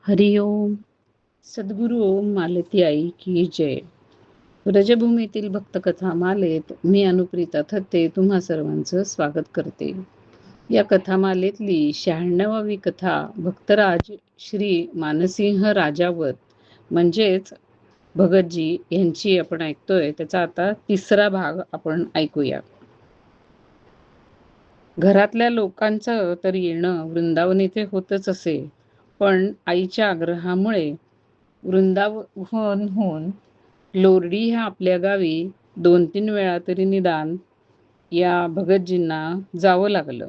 हरिओम. सद्गुरू ओम मालती आई की जय. व्रजभूमीतील भक्तकथा मालेत मी अनुप्रिता थत्ते तुम्हा सर्वांचं स्वागत करते. या कथामालेतली 96वी कथा भक्तराज श्री मानसिंह राजावत म्हणजेच भगतजी यांची आपण ऐकतोय. त्याचा आता तिसरा भाग आपण ऐकूया. घरातल्या लोकांचं तर येणं वृंदावन इथे होतच असे, पण आईच्या आग्रहामुळे वृंदावनहून लोरडी ह्या आपल्या गावी 2-3 वेळा तरी निदान या भगतजींना जावं लागलं.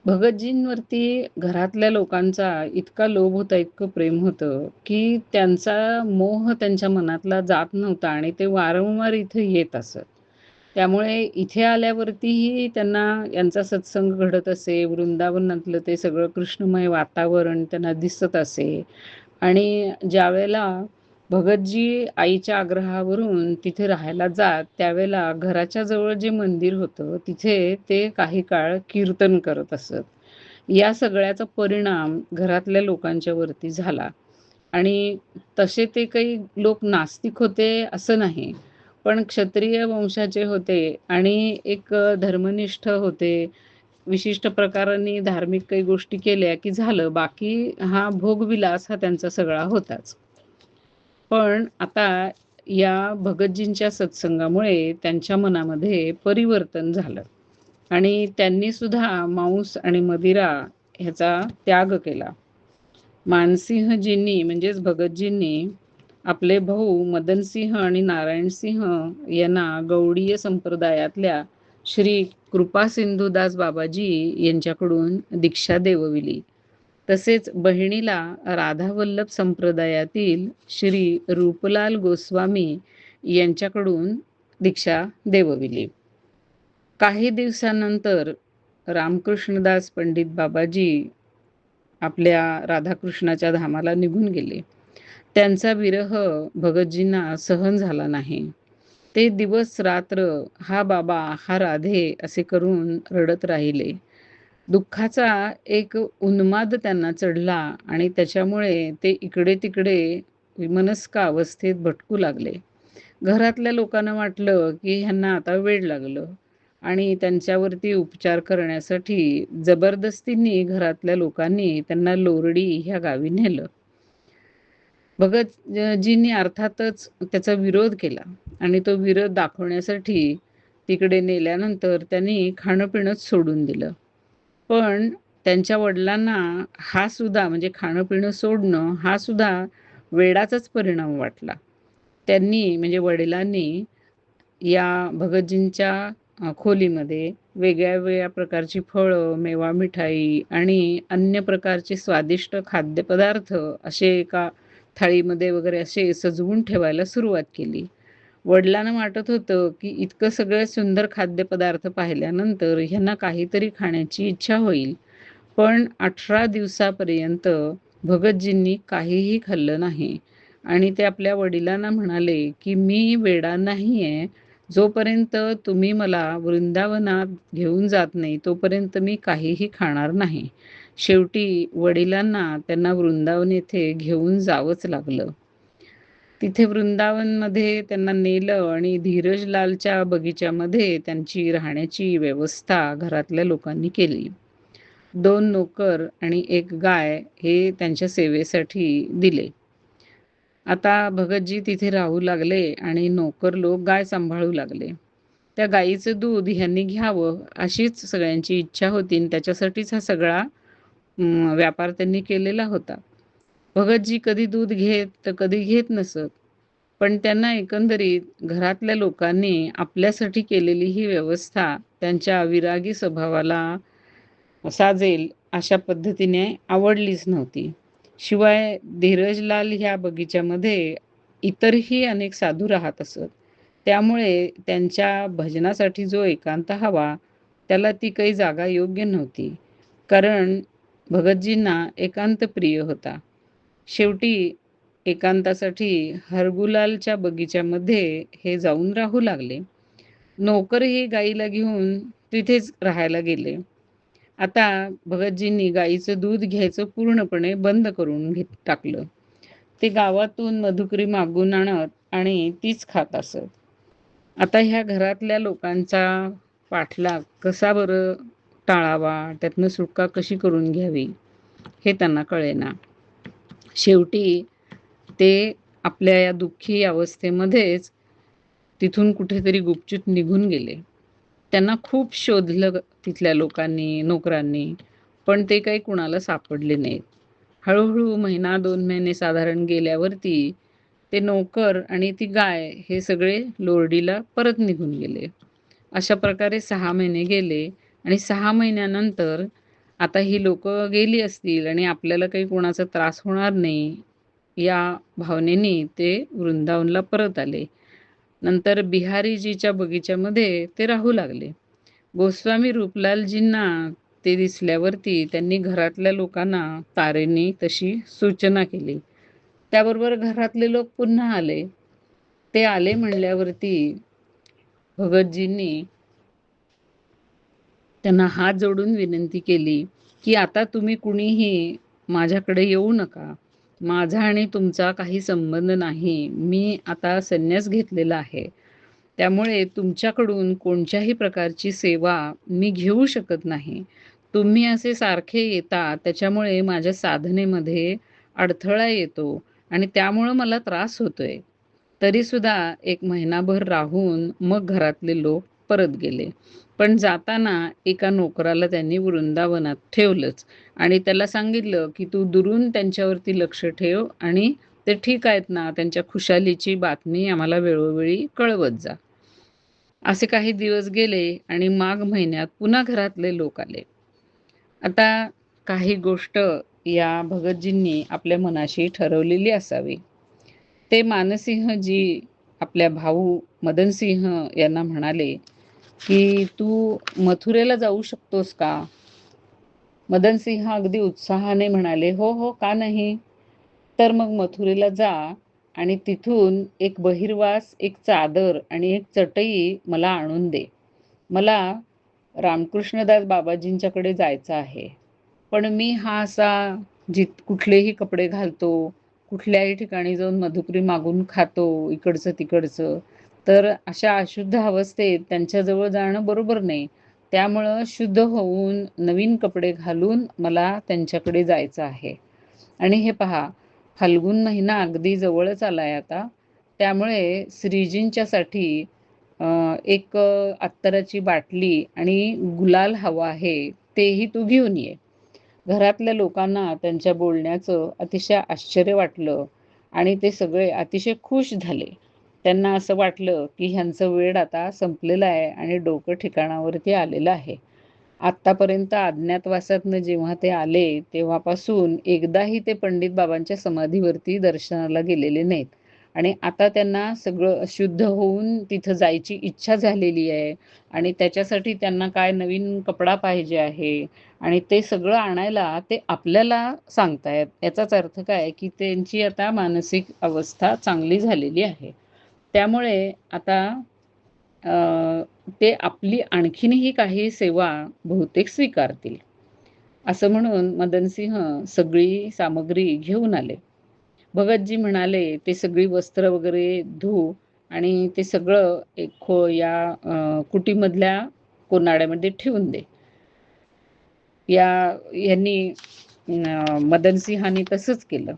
भगतजींवरती घरातल्या लोकांचा इतका लोभ होता, इतकं प्रेम होतं, की त्यांचा मोह त्यांच्या मनातला जात नव्हता आणि ते वारंवार इथे येत असत. त्यामुळे इथे आल्यावरतीही त्यांना यांचा सत्संग घडत असे. वृंदावनातलं ते सगळं कृष्णमय वातावरण त्यांना दिसत असे आणि ज्यावेळेला भगतजी आईच्या आग्रहावरून तिथे राहायला जात, त्यावेळेला घराच्या जवळ जे मंदिर होतं, तिथे ते काही काळ कीर्तन करत असत. या सगळ्याचा परिणाम घरातल्या लोकांच्या वरती झाला आणि तसे ते काही लोक नास्तिक होते असं नाही, पण क्षत्रिय वंशाचे होते आणि एक धर्मनिष्ठ होते. विशिष्ट प्रकारांनी धार्मिक काही गोष्टी केल्या की झालं, बाकी हा भोगविलास हा त्यांचा सगळा होताच. पण आता या भगतजींच्या सत्संगामुळे त्यांच्या मनामध्ये परिवर्तन झालं आणि त्यांनी सुद्धा मांस आणि मदिरा ह्याचा त्याग केला. मानसिंहजींनी म्हणजेच भगतजींनी आपले भाऊ मदनसिंह आणि नारायणसिंह यांना गौडीय संप्रदायातल्या श्री कृपासिंधुदास बाबाजी यांच्याकडून दीक्षा देवविली. तसेच बहिणीला राधावल्लभ संप्रदायातील श्री रूपलाल गोस्वामी यांच्याकडून दीक्षा देवविली. काही दिवसानंतर रामकृष्णदास पंडित बाबाजी आपल्या राधाकृष्णाच्या धामाला निघून गेले. त्यांचा विरह भगतजींना सहन झाला नाही. ते दिवस रात्र हा बाबा हा राधे असे करून रडत राहिले. दुःखाचा एक उन्माद त्यांना चढला आणि त्याच्यामुळे ते इकडे तिकडे विमनस्क अवस्थेत भटकू लागले. घरातल्या लोकांना वाटलं की ह्यांना आता वेड लागलं आणि त्यांच्यावरती उपचार करण्यासाठी जबरदस्तीने घरातल्या लोकांनी त्यांना लोरडी ह्या गावी नेलं. भगतजींनी अर्थातच त्याचा विरोध केला आणि तो विरोध दाखवण्यासाठी तिकडे नेल्यानंतर त्यांनी खाणं पिणंच सोडून दिलं. पण त्यांच्या वडिलांना हा सुद्धा म्हणजे खाणं पिणं सोडणं हा सुद्धा वेडाचाच परिणाम वाटला. त्यांनी म्हणजे वडिलांनी या भगतजींच्या खोलीमध्ये वेगळ्या वेगळ्या प्रकारची फळं, मेवा मिठाई आणि अन्य प्रकारचे स्वादिष्ट खाद्यपदार्थ असे एका थाळीमध्ये वगैरे असे सजवून ठेवायला सुरुवात केली. वडिलांना वाटत होतं की इतकं सगळं सुंदर खाद्यपदार्थ पाहिल्यानंतर ह्यांना काहीतरी खाण्याची इच्छा होईल. पण 18 दिवसापर्यंत भगतजींनी काहीही खाल्लं नाही आणि ते आपल्या वडिलांना म्हणाले की मी वेडा नाहीये, जोपर्यंत तुम्ही मला वृंदावनात घेऊन जात नाही तोपर्यंत मी काहीही खाणार नाही. शेवटी वडिलांना त्यांना वृंदावन येथे घेऊन जावंच लागलं. तिथे वृंदावनमध्ये त्यांना नेलं आणि धीरजलालच्या बगीच्यामध्ये त्यांची राहण्याची व्यवस्था घरातल्या लोकांनी केली. 2 नोकर आणि 1 गाय हे त्यांच्या सेवेसाठी दिले. आता भगतजी तिथे राहू लागले आणि नोकर लोक गाय सांभाळू लागले. त्या गाईचं दूध ह्यांनी घ्यावं अशीच सगळ्यांची इच्छा होती आणि त्याच्यासाठीच हा सगळा व्यापार त्यांनी केलेला होता. भगतजी कधी दूध घेत तर कधी घेत नसत. पण त्यांना एकंदरीत घरातल्या लोकांनी आपल्यासाठी केलेली ही व्यवस्था त्यांच्या विरागी स्वभावाला साजेल अशा पद्धतीने आवडलीच नव्हती. शिवाय धीरजलाल ह्या बगीच्यामध्ये इतरही अनेक साधू राहत असत. त्यामुळे त्यांच्या भजनासाठी जो एकांत हवा त्याला ती काही जागा योग्य नव्हती. कारण भगतजींना एकांत प्रिय होता. शेवटी एकांतासाठी हरगुलालच्या बगीच्यामध्ये हे जाऊन राहू लागले. नोकरही गाईला घेऊन तिथेच राहायला गेले. आता भगतजींनी गाईचं दूध घ्यायचं पूर्णपणे बंद करून टाकलं. ते गावातून मधुकरी मागून आणत आणि तीच खात असत. आता ह्या घरातल्या लोकांचा पाठलाग कसा बरं टाळावा, त्यातनं सुटका कशी करून घ्यावी, हे त्यांना कळेना. शेवटी ते आपल्या या दुःखी अवस्थेमध्येच तिथून कुठेतरी गुपचूप निघून गेले. त्यांना खूप शोधलं तिथल्या लोकांनी, नोकरांनी, पण ते काही कुणाला सापडले नाहीत. हळू-हळू महिना 2 महिने साधारण गेल्यावरती ते नोकर आणि ती गाय हे सगळे लोरडीला परत निघून गेले. अशा प्रकारे 6 महिने गेले आणि 6 महिन्यानंतर आता ही लोकं गेली असतील आणि आपल्याला काही कोणाचा त्रास होणार नाही, या भावनेने ते वृंदावनला परत आले. नंतर बिहारीजीच्या बगीच्यामध्ये ते राहू लागले. गोस्वामी रूपलालजींना ते दिसल्यावरती त्यांनी घरातल्या लोकांना तारेने तशी सूचना केली. त्याबरोबर घरातले लोक पुन्हा आले. ते आले म्हणल्यावरती भगतजींनी त्यांना हात जोडून विनंती केली, की आता तुम्ही कुणीही माझ्याकडे येऊ नका. माझा आणि तुमचा काही संबंध नाही. मी आता संन्यास घेतलेला आहे. त्यामुळे तुमच्याकडून कोणत्याही प्रकारची सेवा मी घेऊ शकत नाही. तुम्ही असे सारखे येता त्याच्यामुळे माझ्या साधनेमध्ये अडथळा येतो आणि त्यामुळं मला त्रास होतोय. तरीसुद्धा 1 महिनाभर राहून मग घरातले लोक परत गेले. पण जाताना एका नोकराला त्यांनी वृंदावनात ठेवलंच आणि त्याला सांगितलं, की "तू दुरून त्यांच्यावरती लक्ष ठेव आणि ते ठीक आहेत ना, त्यांच्या खुशालीची बातमी आम्हाला वेळोवेळी कळवत जा." असे काही दिवस गेले आणि माघ महिन्यात पुन्हा घरातले लोक आले. आता काही गोष्ट या भगतजींनी आपल्या मनाशी ठरवलेली असावी. ते मानसिंहजी आपल्या भाऊ मदनसिंह यांना म्हणाले, की "तू मथुरेला जाऊ शकतोस का?" मदनसिंह अगदी उत्साहाने म्हणाले, "हो, हो, का नाही?" "तर मग मथुरेला जा आणि तिथून एक बहिर्वास, एक चादर आणि एक चटई मला आणून दे. मला रामकृष्णदास बाबाजींच्याकडे जायचं आहे. पण मी हा असा कुठलेही कपडे घालतो, कुठल्याही ठिकाणी जाऊन मधुकरी मागून खातो, इकडचं-तिकडचं. तर अशा अशुद्ध अवस्थेत त्यांच्याजवळ जाणं बरोबर नाही. त्यामुळं शुद्ध होऊन नवीन कपडे घालून मला त्यांच्याकडे जायचं आहे. आणि हे पहा, फाल्गुन महिना अगदी जवळच आलाय आता. त्यामुळे श्रीजींच्यासाठी एक अत्तराची बाटली आणि गुलाल हवा आहे, तेही तू घेऊन ये." घरातल्या लोकांना त्यांच्या बोलण्याचं अतिशय आश्चर्य वाटलं आणि ते सगळे अतिशय खुश झाले. त्यांना असं वाटलं, की ह्यांचं वेड आता संपलेलं आहे आणि डोकं ठिकाणावरती आलेलं आहे. आत्तापर्यंत अज्ञातवासातनं जेव्हा ते आले, तेव्हापासून एकदाही ते पंडित बाबांच्या समाधीवरती दर्शनाला गेलेले नाहीत. आणि आता त्यांना सगळं शुद्ध होऊन तिथं जायची इच्छा झालेली आहे आणि त्याच्यासाठी त्यांना काय नवीन कपडा पाहिजे आहे आणि ते सगळं आणायला ते आपल्याला सांगतायत. याचाच अर्थ काय, की त्यांची आता मानसिक अवस्था चांगली झालेली आहे. त्यामुळे आता अ, ते आपली आणखीनही काही सेवा बहुतेक स्वीकारतील. असं म्हणून मदनसिंह सगळी सामग्री घेऊन आले. भगतजी म्हणाले, "ते सगळी वस्त्र वगैरे धू आणि ते सगळं एक या कुटीमधल्या कोनाड्यामध्ये ठेवून दे." यांनी मदनसिंहांनी तसंच केलं.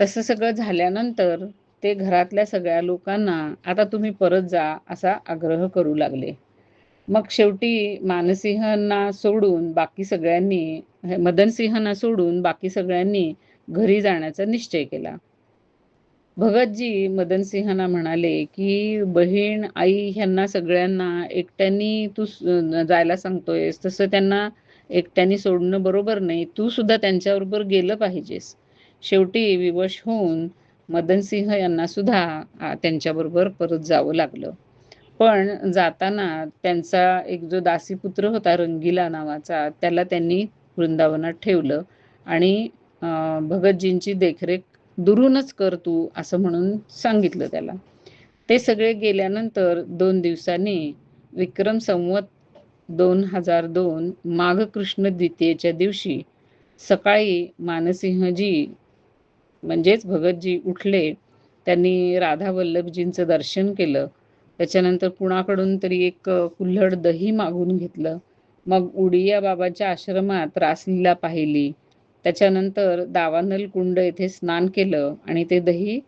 तसं सगळं झाल्यानंतर ते घरातल्या सगळ्या लोकांना, "आता तुम्ही परत जा," असा आग्रह करू लागले. मग शेवटी मदनसिंहांना सोडून बाकी सगळ्यांनी घरी जाण्याचा निश्चय केला. भगतजी मदनसिंहांना म्हणाले, की "बहीण, आई ह्यांना सगळ्यांना एकट्याने तू जायला सांगतोयस, तसं त्यांना एकट्याने सोडणं बरोबर नाही. तू सुद्धा त्यांच्याबरोबर गेलं पाहिजेस." शेवटी विवश होऊन मदनसिंह यांना सुद्धा त्यांच्याबरोबर परत जावं लागलं. पण जाताना त्यांचा एक जो दासीपुत्र होता रंगीला नावाचा, त्याला त्यांनी वृंदावनात ठेवलं आणि भगतजींची देखरेख दुरूनच कर तू, असं म्हणून सांगितलं त्याला. ते सगळे गेल्यानंतर 2 दिवसांनी विक्रम संवत 2002 माघ कृष्ण द्वितीयेच्या दिवशी सकाळी मानसिंहजी म्हणजेच भगतजी उठले. त्यांनी राधा वल्लभजींचं दर्शन केलं. त्याच्यानंतर कुणाकडून तरी एक कुल्हड दही मागून घेतलं. मग उडिया बाबाच्या आश्रमात रासलीला पाहिली. त्याच्यानंतर दावानल कुंड येथे स्नान केलं आणि ते दही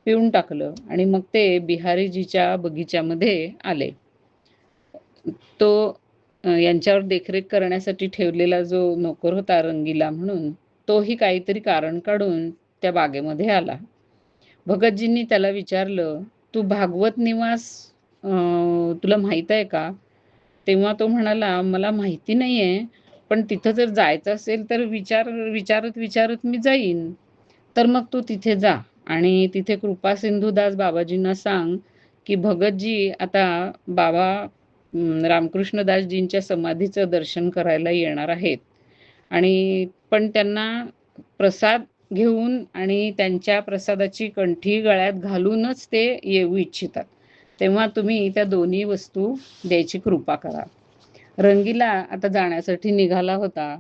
पिऊन टाकलं आणि मग ते बिहारीजीच्या बगीच्यामध्ये आले. तो यांच्यावर देखरेख करण्यासाठी ठेवलेला जो नोकर होता रंगीला म्हणून, तोही काहीतरी कारण काढून त्या बागेमध्ये आला. भगतजींनी त्याला विचारलं, "तू भागवत निवास तुला माहीत आहे का?" तेव्हा तो म्हणाला, "मला माहिती नाहीये, पण तिथं जर जायचं असेल तर विचारत मी जाईन." "तर मग तू तिथे जा आणि तिथे कृपासिंधुदास बाबाजींना सांग, की भगतजी आता बाबा रामकृष्णदासजींच्या समाधीचं दर्शन करायला येणार आहेत आणि पण त्यांना प्रसाद घेऊन आणि त्यांच्या प्रसादाची कंठी गळ्यात घालूनच ते येऊ इच्छितात. तेव्हा तुम्ही त्या दोन्ही वस्तू द्यायची कृपा करा." रंगीला आता जाण्यासाठी निघाला होता.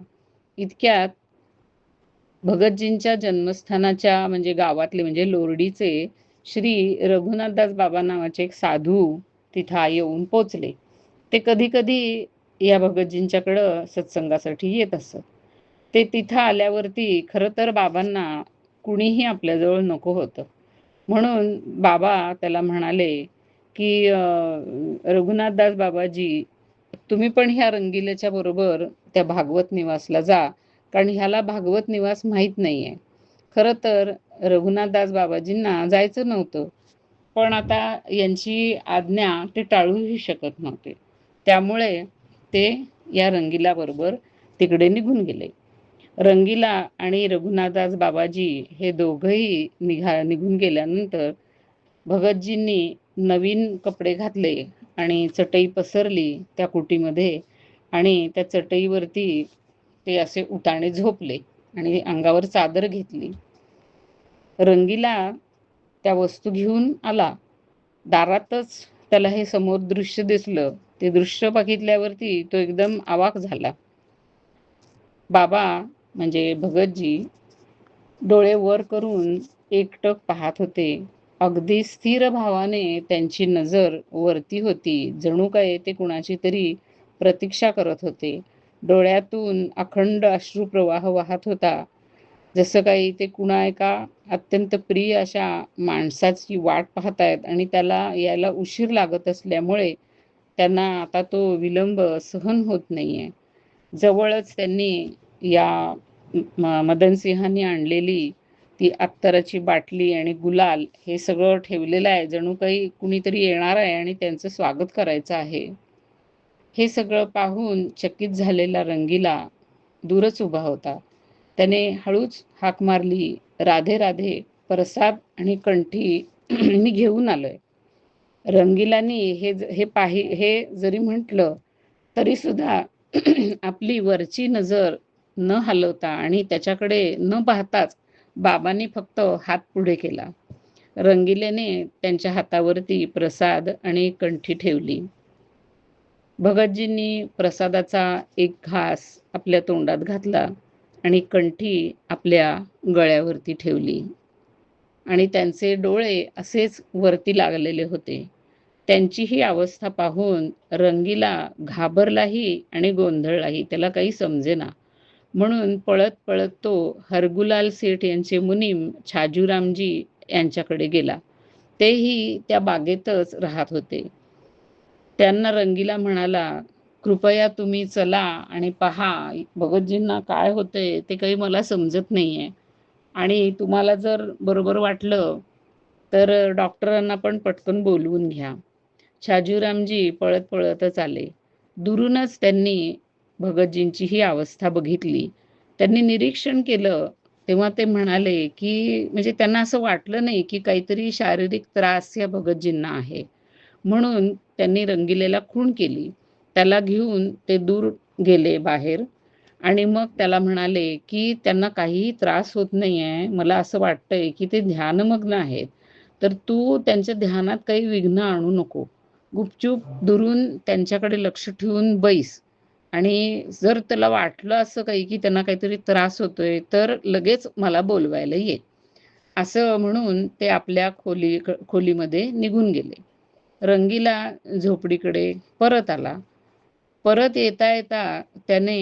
इतक्यात भगतजींच्या जन्मस्थानाच्या म्हणजे गावातले म्हणजे लोरडीचे श्री रघुनाथदास बाबा नावाचे एक साधू तिथं येऊन पोचले. ते कधी-कधी या भगतजींच्याकडं सत्संगासाठी येत असत. ते तिथं आल्यावरती खरं तर बाबांना कुणीही आपल्याजवळ नको होतं. म्हणून बाबा त्याला म्हणाले, की "रघुनाथदास बाबाजी, तुम्ही पण ह्या रंगिल्याच्या बरोबर त्या भागवत निवासला जा, कारण ह्याला भागवत निवास माहीत नाहीये." खरं तर रघुनाथदास बाबाजींना जायचं नव्हतं. पण आता यांची आज्ञा ते टाळूही शकत नव्हते. त्यामुळे ते या रंगीलाबरोबर तिकडे निघून गेले. रंगीला आणि रघुनाथदास बाबाजी हे दोघंही निघून गेल्यानंतर भगतजींनी नवीन कपडे घातले आणि चटई पसरली त्या कुटीमध्ये आणि त्या चटईवरती ते असे उताणे झोपले आणि अंगावर चादर घेतली. रंगीला त्या वस्तू घेऊन आला. दारातच त्याला हे समोर दृश्य दिसलं. ते दृश्य बघितल्यावरती तो एकदम अवाक झाला. बाबा म्हणजे भगतजी डोळे वर करून एकटक पाहत होते. अगदी स्थिर भावाने त्यांची नजर वरती होती. जणू काय ते कुणाची तरी प्रतीक्षा करत होते. डोळ्यातून अखंड अश्रुप्रवाह वाहत होता. जसं काही ते कुणा एका अत्यंत प्रिय अशा माणसाची वाट पाहतायत आणि त्याला यायला उशीर लागत असल्यामुळे त्यांना आता तो विलंब सहन होत नाहीये. जवळच त्यांनी या मदनसिंहांनी आणलेली ती अत्तराची बाटली आणि गुलाल हे सगळं ठेवलेलं आहे. जणू काही कुणीतरी येणार आहे आणि त्यांचं स्वागत करायचं आहे. हे सगळं पाहून चकित झालेला रंगीला दूरच उभा होता. त्याने हळूच हाक मारली, "राधे राधे, प्रसाद आणि कंठी मी घेऊन आलोय." रंगीलानी हे जरी म्हटलं तरी सुद्धा आपली वरची नजर न हलवता आणि त्याच्याकडे न पाहताच बाबांनी फक्त हात पुढे केला. रंगिलेने त्यांच्या हातावरती प्रसाद आणि कंठी ठेवली. भगतजींनी प्रसादाचा एक घास आपल्या तोंडात घातला आणि कंठी आपल्या गळ्यावरती ठेवली आणि त्यांचे डोळे असेच वरती लागलेले होते. त्यांची ही अवस्था पाहून रंगीला घाबरलाही आणि गोंधळलाही. त्याला काही समजेना. म्हणून पळत-पळत तो हरगुलाल सेठ यांचे मुनीम छाजूरामजी यांच्याकडे गेला. तेही त्या बागेतच राहत होते. त्यांना रंगीला म्हणाला, "कृपया तुम्ही चला आणि पहा भगतजींना काय होतंय ते काही मला समजत नाहीये आणि तुम्हाला जर बरोबर वाटलं तर डॉक्टरांना पण पटकन बोलवून घ्या." छाजूरामजी पळत-पळतच आले. दुरूनच त्यांनी भगतजींची ही अवस्था बघितली. त्यांनी निरीक्षण केलं, तेव्हा ते म्हणाले, की म्हणजे त्यांना असं वाटलं नाही, की काहीतरी शारीरिक त्रास या भगतजींना आहे. म्हणून त्यांनी रंगिलेला खूण केली. त्याला घेऊन ते दूर गेले बाहेर आणि मग त्याला म्हणाले, की "त्यांना काहीही त्रास होत नाहीये. मला असं वाटतंय, की ते ध्यानमग्न आहेत. तर तू त्यांच्या ध्यानात काही विघ्न आणू नको." गुपचूप दुरून त्यांच्याकडे लक्ष ठेवून बैस आणि जर त्याला वाटलं असं काही की त्यांना काहीतरी त्रास होतोय तर लगेच मला बोलवायला ये. असं म्हणून ते आपल्या खोलीमध्ये निघून गेले. रंगीला झोपडीकडे परत आला. परत येता येता त्याने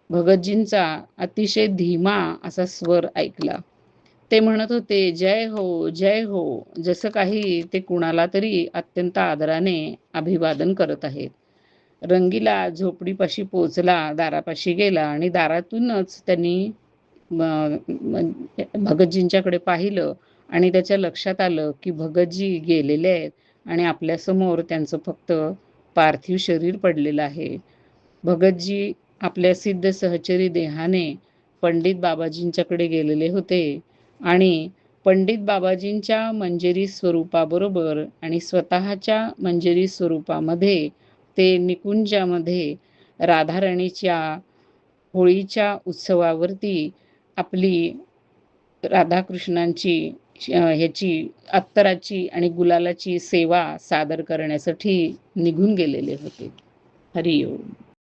भगतजींचा अतिशय धीमा असा स्वर ऐकला. ते म्हणत होते, "जय हो, जय हो." जसं काही ते कुणाला तरी अत्यंत आदराने अभिवादन करत आहेत. रंगीला झोपडीपाशी पोहोचला, दारापाशी गेला आणि दारातूनच त्यांनी म म भगतजींच्याकडे पाहिलं आणि त्याच्या लक्षात आलं, की भगतजी गेलेले आहेत आणि आपल्यासमोर त्यांचं फक्त पार्थिव शरीर पडलेलं आहे. भगतजी आपल्या सिद्ध सहचरी देहाने पंडित बाबाजींच्याकडे गेलेले होते आणि पंडित बाबाजींच्या मंजिरी स्वरूपाबरोबर आणि स्वतःच्या मंजिरी स्वरूपामध्ये ते निकुंजामध्ये राधाराणीच्या होळीच्या उत्सवावरती आपली राधाकृष्णांची ह्याची अत्तराची आणि गुलालाची सेवा सादर करण्यासाठी निघून गेलेले होते. हरिओम.